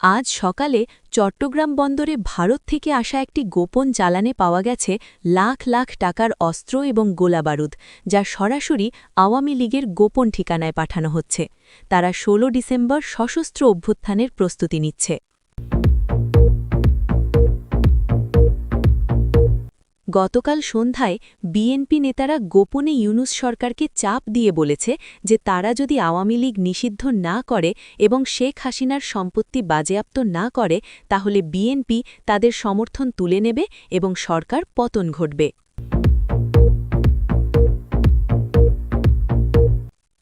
আজ সকালে চট্টগ্রাম বন্দরে ভারত থেকে আসা একটি গোপন চালানে পাওয়া গেছে লাখ লাখ টাকার অস্ত্র এবং গোলাবারুদ, যা সরাসরি আওয়ামী লীগের গোপন ঠিকানায় পাঠানো হচ্ছে। তারা ১৬ ডিসেম্বর সশস্ত্র অভ্যুত্থানের প্রস্তুতি নিচ্ছে। গতকাল সন্ধ্যায় বিএনপি নেতারা গোপনে ইউনূস সরকারকে চাপ দিয়ে বলেছে যে তারা যদি আওয়ামী লীগ নিষিদ্ধ না করে এবং শেখ হাসিনার সম্পত্তি বাজেয়াপ্ত না করে, তাহলে বিএনপি তাদের সমর্থন তুলে নেবে এবং সরকার পতন ঘটবে।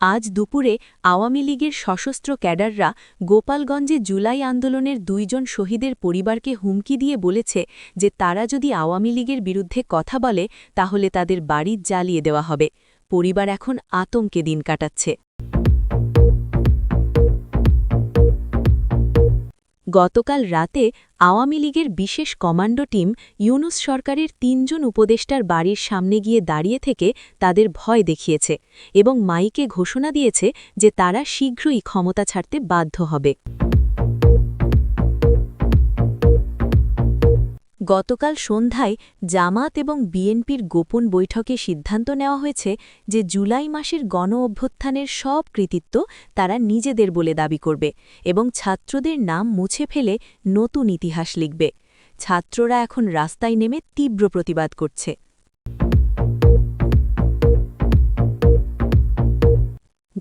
আজ দুপুরে আওয়ামী লীগের সশস্ত্র ক্যাডাররা গোপালগঞ্জে জুলাই আন্দোলনের ২ জন শহীদের পরিবারকে হুমকি দিয়ে বলেছে যে তারা যদি আওয়ামী লীগের বিরুদ্ধে কথা বলে তাহলে তাদের বাড়ি জ্বালিয়ে দেওয়া হবে। পরিবার এখন আতঙ্কে দিন কাটাচ্ছে। গতকাল রাতে আওয়ামী লীগের বিশেষ কমান্ডো টিম ইউনূস সরকারের ৩ জন উপদেষ্টার বাড়ির সামনে গিয়ে দাঁড়িয়ে থেকে তাদের ভয় দেখিয়েছে এবং মাইকে ঘোষণা দিয়েছে যে তারা শীঘ্রই ক্ষমতা ছাড়তে বাধ্য হবে। গতকাল সন্ধ্যায় জামাত এবং বিএনপির গোপন বৈঠকে সিদ্ধান্ত নেওয়া হয়েছে যে জুলাই মাসের গণ অভ্যুত্থানের সব কৃতিত্ব তারা নিজেদের বলে দাবি করবে এবং ছাত্রদের নাম মুছে ফেলে নতুন ইতিহাস লিখবে। ছাত্ররা এখন রাস্তায় নেমে তীব্র প্রতিবাদ করছে।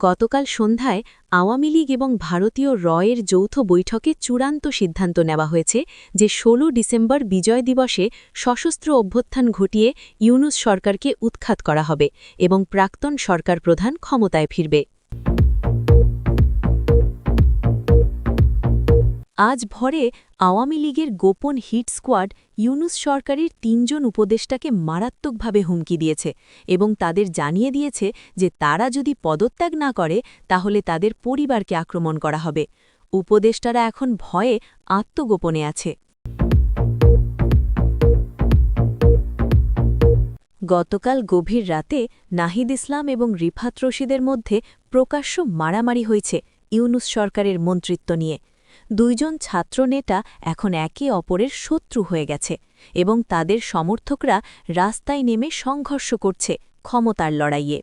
গতকাল সন্ধ্যায় আওয়ামী লীগ এবং ভারতীয় রয়ের যৌথ বৈঠকে চূড়ান্ত সিদ্ধান্ত নেওয়া হয়েছে যে ১৬ ডিসেম্বর বিজয় দিবসে সশস্ত্র অভ্যুত্থান ঘটিয়ে ইউনূস সরকারকে উৎখাত করা হবে এবং প্রাক্তন সরকার প্রধান ক্ষমতায় ফিরবে। আজ ভোরে আওয়ামী লীগের গোপন হিট স্কোয়াড ইউনূস সরকারের ৩ জন উপদেষ্টাকে মারাত্মকভাবে হুমকি দিয়েছে এবং তাদের জানিয়ে দিয়েছে যে তারা যদি পদত্যাগ না করে তাহলে তাদের পরিবারকে আক্রমণ করা হবে। উপদেষ্টারা এখন ভয়ে আত্মগোপনে আছে। গতকাল গভীর রাতে নাহিদ ইসলাম এবং রিফাত রশিদের মধ্যে প্রকাশ্য মারামারি হয়েছে ইউনূস সরকারের মন্ত্রিত্ব নিয়ে। ২ জন ছাত্রনেতা এখন একে অপরের শত্রু হয়ে গেছে এবং তাদের সমর্থকরা রাস্তায় নেমে সংঘর্ষ করছে ক্ষমতার লড়াইয়ে।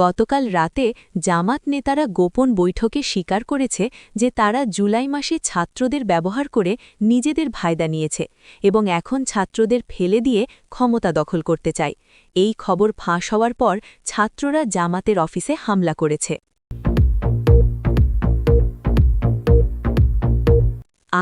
গতকাল রাতে জামাত নেতারা গোপন বৈঠকে স্বীকার করেছে যে তারা জুলাই মাসে ছাত্রদের ব্যবহার করে নিজেদের ফায়দা নিয়েছে এবং এখন ছাত্রদের ফেলে দিয়ে ক্ষমতা দখল করতে চায়। এই খবর ফাঁস হওয়ার পর ছাত্ররা জামাতের অফিসে হামলা করেছে।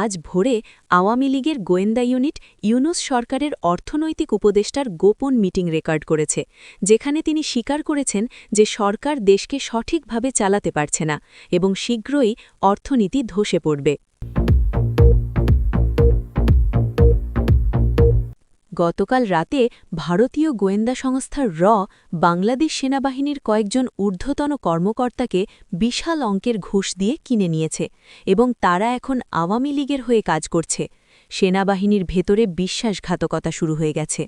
আজ ভোরে আওয়ামী লীগের গোয়েন্দা ইউনিট ইউনূস সরকারের অর্থনৈতিক উপদেষ্টার গোপন মিটিং রেকর্ড করেছে, যেখানে তিনি স্বীকার করেছেন যে সরকার দেশকে সঠিকভাবে চালাতে পারছে না এবং শীঘ্রই অর্থনীতি ধসে পড়বে। গতকাল রাতে ভারতীয় গোয়েন্দা সংস্থা বাংলাদেশ সেনাবাহিনীর কয়েকজন ঊর্ধ্বতন কর্মকর্তাকে বিশাল অঙ্কের ঘুষ দিয়ে কিনে নিয়েছে এবং তারা এখন আওয়ামী লীগের হয়ে কাজ করছে। সেনাবাহিনীর ভেতরে বিশ্বাসঘাতকতা শুরু হয়ে গেছে।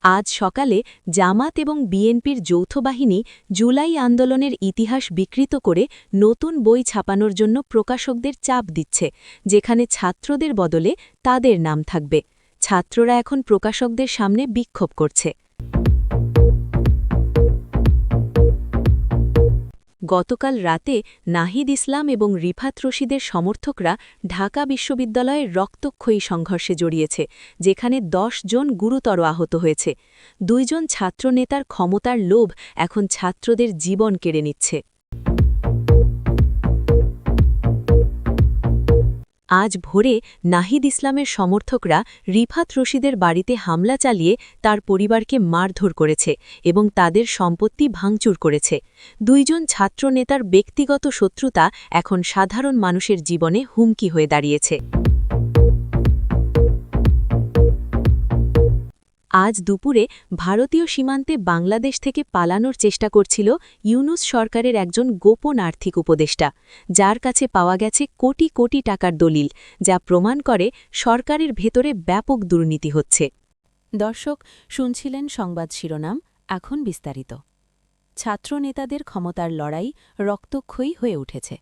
আজ সকালে জামাত এবং বিএনপির যৌথ বাহিনী জুলাই আন্দোলনের ইতিহাস বিকৃত করে নতুন বই ছাপানোর জন্য প্রকাশকদের চাপ দিচ্ছে, যেখানে ছাত্রদের বদলে তাদের নাম থাকবে। ছাত্ররা এখন প্রকাশকদের সামনে বিক্ষোভ করছে। গতকাল রাতে নাহিদ ইসলাম এবং রিফাত রশিদের সমর্থকরা ঢাকা বিশ্ববিদ্যালয়ের রক্তক্ষয়ী সংঘর্ষে জড়িয়েছে, যেখানে ১০ জন গুরুতর আহত হয়েছে। ২ জন ছাত্রনেতার ক্ষমতার লোভ এখন ছাত্রদের জীবন কেড়ে নিচ্ছে। আজ ভোরে নাহিদ ইসলামের সমর্থকরা রিফাত রশিদের বাড়িতে হামলা চালিয়ে তার পরিবারকে মারধর করেছে এবং তাদের সম্পত্তি ভাঙচুর করেছে। ২ জন ছাত্রনেতার ব্যক্তিগত শত্রুতা এখন সাধারণ মানুষের জীবনে হুমকি হয়ে দাঁড়িয়েছে। আজ দুপুরে ভারতীয় সীমান্তে বাংলাদেশ থেকে পালানোর চেষ্টা করছিল ইউনূস সরকারের একজন গোপন আর্থিক উপদেষ্টা, যার কাছে পাওয়া গেছে কোটি কোটি টাকার দলিল, যা প্রমাণ করে সরকারের ভেতরে ব্যাপক দুর্নীতি হচ্ছে। দর্শক, শুনছিলেন সংবাদ শিরোনাম। এখন বিস্তারিত। ছাত্রনেতাদের ক্ষমতার লড়াই রক্তক্ষয়ী হয়ে উঠেছে।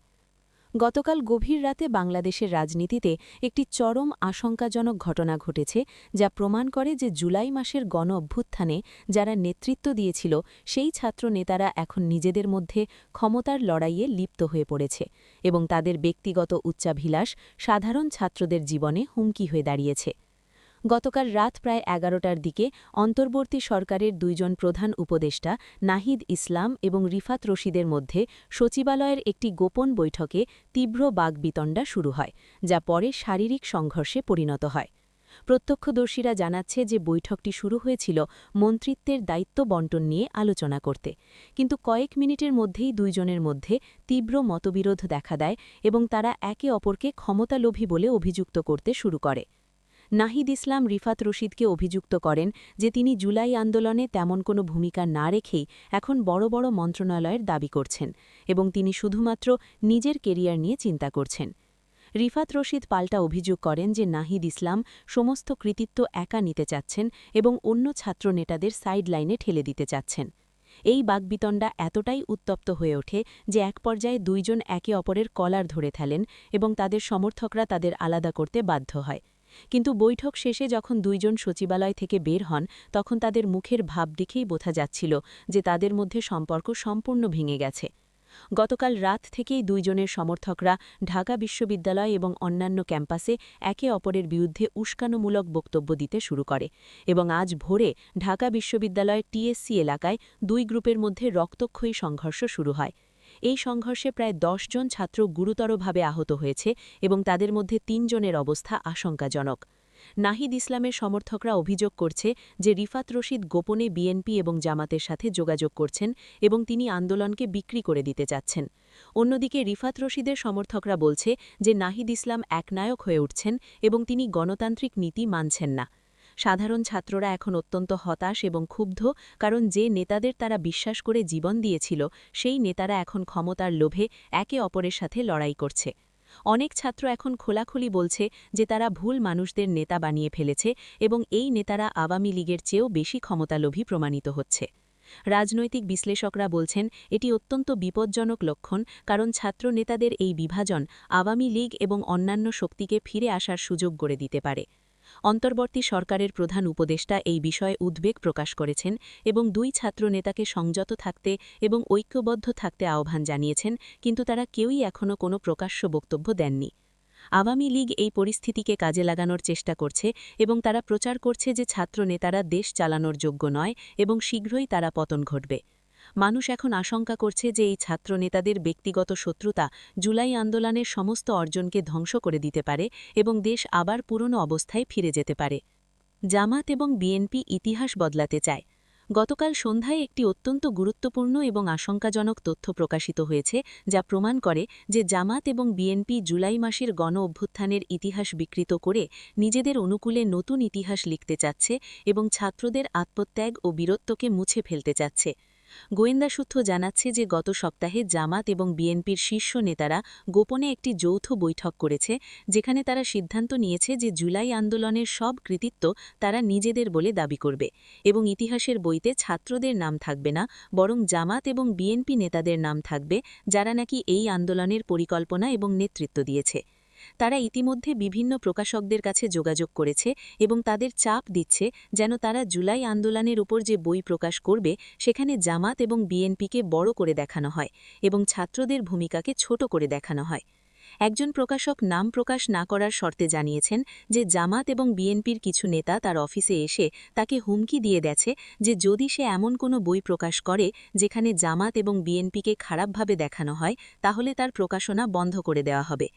গতকাল গভীর রাতে বাংলাদেশের রাজনীতিতে একটি চরম আশঙ্কাজনক ঘটনা ঘটেছে, যা প্রমাণ করে যে জুলাই মাসের গণ অভ্যুত্থানে যারা নেতৃত্ব দিয়েছিল সেই ছাত্রনেতারা এখন নিজেদের মধ্যে ক্ষমতার লড়াইয়ে লিপ্ত হয়ে পড়েছে এবং তাদের ব্যক্তিগত উচ্চাভিলাষ সাধারণ ছাত্রদের জীবনে হুমকি হয়ে দাঁড়িয়েছে। গতকাল রাত প্রায় ১১টার দিকে অন্তর্বর্তী সরকারের দুইজন প্রধান উপদেষ্টা নাহিদ ইসলাম এবং রিফাত রশিদের মধ্যে সচিবালয়ের একটি গোপন বৈঠকে তীব্র বাগবিতণ্ডা শুরু হয়, যা পরে শারীরিক সংঘর্ষে পরিণত হয়। প্রত্যক্ষদর্শীরা জানাচ্ছে যে বৈঠকটি শুরু হয়েছিল মন্ত্রিত্বের দায়িত্ব বণ্টন নিয়ে আলোচনা করতে, কিন্তু কয়েক মিনিটের মধ্যেই দুইজনের মধ্যে তীব্র মতবিরোধ দেখা দেয় এবং তারা একে অপরকে ক্ষমতালোভী বলে অভিযুক্ত করতে শুরু করে। নাহিদ ইসলাম রিফাত রশিদকে অভিযুক্ত করেন যে তিনি জুলাই আন্দোলনে তেমন কোনো ভূমিকা না রেখেই এখন বড় বড় মন্ত্রণালয়ের দাবি করছেন এবং তিনি শুধুমাত্র নিজের কেরিয়ার নিয়ে চিন্তা করছেন। রিফাত রশিদ পাল্টা অভিযোগ করেন যে নাহিদ ইসলাম সমস্ত কৃতিত্ব একা নিতে চাচ্ছেন এবং অন্য ছাত্রনেতাদের সাইডলাইনে ঠেলে দিতে চাচ্ছেন। এই বাগবিতণ্ডা এতটাই উত্তপ্ত হয়ে ওঠে যে এক পর্যায়ে দুইজন একে অপরের কলার ধরে ফেলেন এবং তাদের সমর্থকরা তাদের আলাদা করতে বাধ্য হয়। কিন্তু বৈঠক শেষে যখন দুইজন সচিবালয় থেকে বের হন, তখন তাদের মুখের ভাব দেখেই বোঝা যাচ্ছিল যে তাদের মধ্যে সম্পর্ক সম্পূর্ণ ভেঙে গেছে। গতকাল রাত থেকেই দুইজনের সমর্থকরা ঢাকা বিশ্ববিদ্যালয় এবং অন্যান্য ক্যাম্পাসে একে অপরের বিরুদ্ধে উস্কানোমূলক বক্তব্য দিতে শুরু করে এবং আজ ভোরে ঢাকা বিশ্ববিদ্যালয়ের টিএসসি এলাকায় দুই গ্রুপের মধ্যে রক্তক্ষয়ী সংঘর্ষ শুরু হয়। এই সংঘর্ষে প্রায় ১০ জন ছাত্র গুরুতরভাবে আহত হয়েছে এবং তাদের মধ্যে ৩ জনের অবস্থা আশঙ্কাজনক। নাহিদ ইসলামের সমর্থকরা অভিযোগ করছে যে রিফাত রশিদ গোপনে বিএনপি এবং জামাতের সাথে যোগাযোগ করছেন এবং তিনি আন্দোলনকে বিক্রি করে দিতে চাচ্ছেন। অন্যদিকে রিফাত রশিদের সমর্থকরা বলছে যে নাহিদ ইসলাম একনায়ক হয়ে উঠছেন এবং তিনি গণতান্ত্রিক নীতি মানছেন না। সাধারণ ছাত্ররা এখন অত্যন্ত হতাশ এবং ক্ষুব্ধ, কারণ যে নেতাদের তারা বিশ্বাস করে জীবন দিয়েছিল সেই নেতারা এখন ক্ষমতার লোভে একে অপরের সাথে লড়াই করছে। অনেক ছাত্র এখন খোলাখুলি বলছে যে তারা ভুল মানুষদের নেতা বানিয়ে ফেলেছে এবং এই নেতারা আওয়ামী লীগের চেয়েও বেশি ক্ষমতালোভী প্রমাণিত হচ্ছে। রাজনৈতিক বিশ্লেষকরা বলছেন এটি অত্যন্ত বিপজ্জনক লক্ষণ, কারণ ছাত্র নেতাদের এই বিভাজন আওয়ামী লীগ এবং অন্যান্য শক্তিকে ফিরে আসার সুযোগ গড়ে দিতে পারে। অন্তর্বর্তী সরকারের প্রধান উপদেষ্টা এই বিষয়ে উদ্বেগ প্রকাশ করেছেন এবং দুই ছাত্রনেতাকে সংযত থাকতে এবং ঐক্যবদ্ধ থাকতে আহ্বান জানিয়েছেন, কিন্তু তারা কেউই এখনও কোনো প্রকাশ্য বক্তব্য দেননি। আওয়ামী লীগ এই পরিস্থিতিকে কাজে লাগানোর চেষ্টা করছে এবং তারা প্রচার করছে যে ছাত্রনেতারা দেশ চালানোর যোগ্য নয় এবং শীঘ্রই তারা পতন ঘটবে। মানুষ এখন আশঙ্কা করছে যে এই ছাত্রনেতাদের ব্যক্তিগত শত্রুতা জুলাই আন্দোলনের সমস্ত অর্জনকে ধ্বংস করে দিতে পারে এবং দেশ আবার পুরনো অবস্থায় ফিরে যেতে পারে। জামাত এবং বিএনপি ইতিহাস বদলাতে চায়। গতকাল সন্ধ্যায় একটি অত্যন্ত গুরুত্বপূর্ণ এবং আশঙ্কাজনক তথ্য প্রকাশিত হয়েছে, যা প্রমাণ করে যে জামাত এবং বিএনপি জুলাই মাসের গণ অভ্যুত্থানের ইতিহাস বিকৃত করে নিজেদের অনুকূলে নতুন ইতিহাস লিখতে চাচ্ছে এবং ছাত্রদের আত্মত্যাগ ও বীরত্বকে মুছে ফেলতে চাচ্ছে। গোয়েন্দা সূত্র জানাচ্ছে যে গত সপ্তাহে জামাত এবং বিএনপির শীর্ষ নেতারা গোপনে একটি যৌথ বৈঠক করেছে, যেখানে তারা সিদ্ধান্ত নিয়েছে যে জুলাই আন্দোলনের সব কৃতিত্ব তারা নিজেদের বলে দাবি করবে এবং ইতিহাসের বইতে ছাত্রদের নাম থাকবে না, বরং জামাত এবং বিএনপি নেতাদের নাম থাকবে, যারা নাকি এই আন্দোলনের পরিকল্পনা এবং নেতৃত্ব দিয়েছে। তারা ইতিমধ্যে বিভিন্ন প্রকাশকদের কাছে যোগাযোগ করেছে এবং তাদের চাপ দিচ্ছে যেন তারা জুলাই আন্দোলনের উপর যে বই প্রকাশ করবে সেখানে জামাত এবং বিএনপিকে বড় করে দেখানো হয় এবং ছাত্রদের ভূমিকাকে ছোট করে দেখানো হয়। একজন প্রকাশক নাম প্রকাশ না করার শর্তে জানিয়েছেন যে জামাত এবং বিএনপির কিছু নেতা তার অফিসে এসে তাকে হুমকি দিয়ে গেছে যে যদি সে এমন কোনো বই প্রকাশ করে যেখানে জামাত এবং বিএনপিকে খারাপভাবে দেখানো হয়, তাহলে তার প্রকাশনা বন্ধ করে দেওয়া হবে।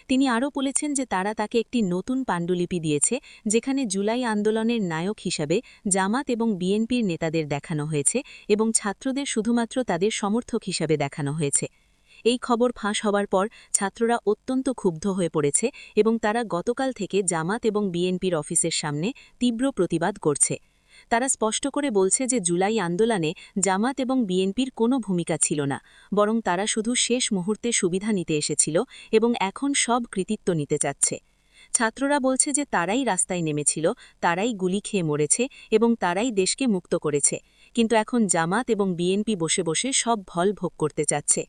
তিনি আরও বলেছেন যে তারা তাকে একটি নতুন পাণ্ডুলিপি দিয়েছে, যেখানে জুলাই আন্দোলনের নায়ক হিসাবে জামাত এবং বিএনপির নেতাদের দেখানো হয়েছে এবং ছাত্রদের শুধুমাত্র তাদের সমর্থক হিসাবে দেখানো হয়েছে। এই খবর ফাঁস হওয়ার পর ছাত্ররা অত্যন্ত ক্ষুব্ধ হয়ে পড়েছে এবং তারা গতকাল থেকে জামাত এবং বিএনপির অফিসের সামনে তীব্র প্রতিবাদ করছে। তারা স্পষ্ট করে বলছে যে জুলাই আন্দোলনে জামাত এবং বিএনপির কোনো ভূমিকা ছিল না, বরং তারা শুধু শেষ মুহূর্তে সুবিধা নিতে এসেছিল এবং এখন সব কৃতিত্ব নিতে চাচ্ছে। ছাত্ররা বলছে যে তারাই রাস্তায় নেমেছিল, তারাই গুলি খেয়ে মরেছে এবং তারাই দেশকে মুক্ত করেছে, কিন্তু এখন জামাত এবং বিএনপি বসে বসে সব ফল ভোগ করতে চাচ্ছে।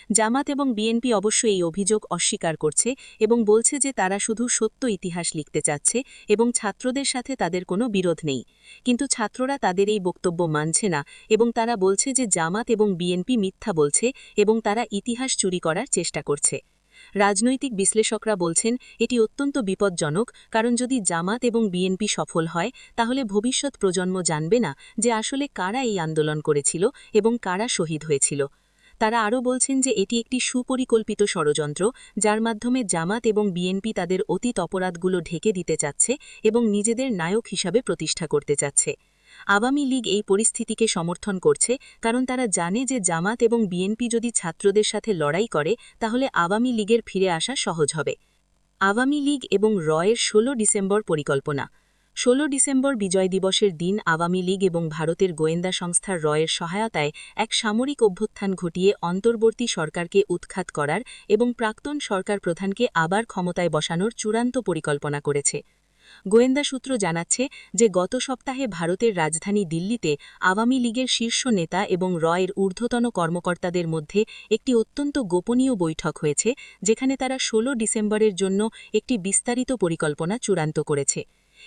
জামাত এবং বিএনপি অবশ্য এই অভিযোগ অস্বীকার করছে এবং বলছে যে তারা শুধু সত্য ইতিহাস লিখতে চাচ্ছে এবং ছাত্রদের সাথে তাদের কোনো বিরোধ নেই। কিন্তু ছাত্ররা তাদের এই বক্তব্য মানছে না এবং তারা বলছে যে জামাত এবং বিএনপি মিথ্যা বলছে এবং তারা ইতিহাস চুরি করার চেষ্টা করছে। রাজনৈতিক বিশ্লেষকরা বলছেন এটি অত্যন্ত বিপজ্জনক, কারণ যদি জামাত এবং বিএনপি সফল হয় তাহলে ভবিষ্যৎ প্রজন্ম জানবে না যে আসলে কারা এই আন্দোলন করেছিল এবং কারা শহীদ হয়েছিল। তারা আরও বলছেন যে এটি একটি সুপরিকল্পিত ষড়যন্ত্র, যার মাধ্যমে জামাত এবং বিএনপি তাদের অতীত অপরাধগুলো ঢেকে দিতে চাচ্ছে এবং নিজেদের নায়ক হিসাবে প্রতিষ্ঠা করতে চাচ্ছে। আওয়ামী লীগ এই পরিস্থিতিকে সমর্থন করছে, কারণ তারা জানে যে জামাত এবং বিএনপি যদি ছাত্রদের সাথে লড়াই করে তাহলে আওয়ামী লীগের ফিরে আসা সহজ হবে। আওয়ামী লীগ এবং রয়ের ১৬ ডিসেম্বর পরিকল্পনা। ১৬ ডিসেম্বর বিজয় দিবসের দিন আওয়ামী লীগ এবং ভারতের গোয়েন্দা সংস্থার রয়ের সহায়তায় এক সামরিক অভ্যুত্থান ঘটিয়ে অন্তর্বর্তী সরকারকে উৎখাত করার এবং প্রাক্তন সরকার প্রধানকে আবার ক্ষমতায় বসানোর চূড়ান্ত পরিকল্পনা করেছে। গোয়েন্দা সূত্র জানাচ্ছে যে গত সপ্তাহে ভারতের রাজধানী দিল্লিতে আওয়ামী লীগের শীর্ষ নেতা এবং রয়ের ঊর্ধ্বতন কর্মকর্তাদের মধ্যে একটি অত্যন্ত গোপনীয় বৈঠক হয়েছে, যেখানে তারা ১৬ ডিসেম্বরের জন্য একটি বিস্তারিত পরিকল্পনা চূড়ান্ত করেছে।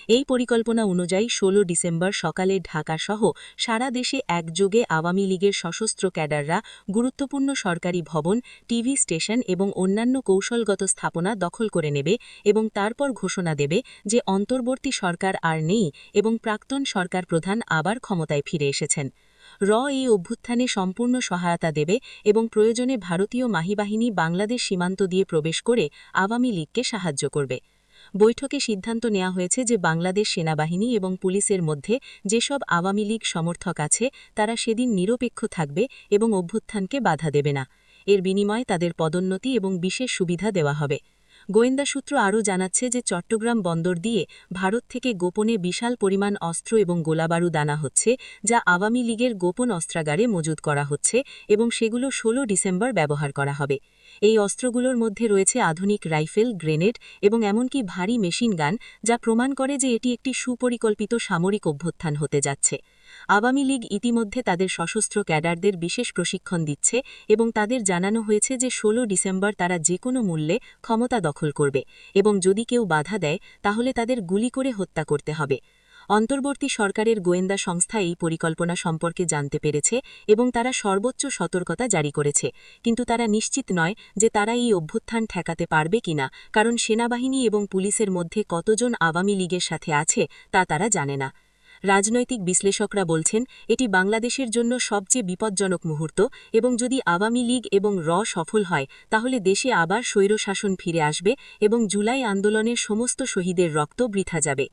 এই পরিকল্পনা অনুযায়ী ১৬ ডিসেম্বর সকালে ঢাকাসহ সারা দেশে একযোগে আওয়ামী লীগের সশস্ত্র ক্যাডাররা গুরুত্বপূর্ণ সরকারি ভবন, টিভি স্টেশন এবং অন্যান্য কৌশলগত স্থাপনা দখল করে নেবে এবং তারপর ঘোষণা দেবে যে অন্তর্বর্তী সরকার আর নেই এবং প্রাক্তন সরকার প্রধান আবার ক্ষমতায় ফিরে এসেছেন। এই অভ্যুত্থানে সম্পূর্ণ সহায়তা দেবে এবং প্রয়োজনে ভারতীয় মাহিবাহিনী বাংলাদেশ সীমান্ত দিয়ে প্রবেশ করে আওয়ামী লীগকে সাহায্য করবে। বৈঠকে সিদ্ধান্ত নেওয়া হয়েছে যে বাংলাদেশ সেনাবাহিনী এবং পুলিশের মধ্যে যেসব আওয়ামী লীগ সমর্থক আছে তারা সেদিন নিরপেক্ষ থাকবে এবং অভ্যুত্থানকে বাধা দেবে না। এর বিনিময়ে তাদের পদোন্নতি এবং বিশেষ সুবিধা দেওয়া হবে। গোয়েন্দা সূত্র আরও জানাচ্ছে যে চট্টগ্রাম বন্দর দিয়ে ভারত থেকে গোপনে বিশাল পরিমাণ অস্ত্র এবং গোলাবারুদ আনা হচ্ছে, যা আওয়ামী লীগের গোপন অস্ত্রাগারে মজুত করা হচ্ছে এবং সেগুলো ১৬ ডিসেম্বর ব্যবহার করা হবে। এই অস্ত্রগুলোর মধ্যে রয়েছে আধুনিক রাইফেল, গ্রেনেড এবং এমনকি ভারী মেশিন গান, যা প্রমাণ করে যে এটি একটি সুপরিকল্পিত সামরিক অভ্যুত্থান হতে যাচ্ছে। আওয়ামী লীগ ইতিমধ্যে তাদের সশস্ত্র ক্যাডারদের বিশেষ প্রশিক্ষণ দিচ্ছে এবং তাদের জানানো হয়েছে যে ১৬ ডিসেম্বর তারা যে কোনো মূল্যে ক্ষমতা দখল করবে এবং যদি কেউ বাধা দেয় তাহলে তাদের গুলি করে হত্যা করতে হবে। অন্তর্বর্তী সরকারের গোয়েন্দা সংস্থা এই পরিকল্পনা সম্পর্কে জানতে পেরেছে এবং তারা সর্বোচ্চ সতর্কতা জারি করেছে, কিন্তু তারা নিশ্চিত নয় যে তারা এই অভ্যুত্থান ঠেকাতে পারবে কিনা, কারণ সেনাবাহিনী এবং পুলিশের মধ্যে কতজন আওয়ামী লীগের সাথে আছে তা তারা জানে না। রাজনৈতিক বিশ্লেষকরা বলছেন এটি বাংলাদেশের জন্য সবচেয়ে বিপজ্জনক মুহূর্ত এবং যদি আওয়ামী লীগ এবং সফল হয় তাহলে দেশে আবার স্বৈরশাসন ফিরে আসবে এবং জুলাই আন্দোলনের সমস্ত শহীদের রক্ত বৃথা যাবে।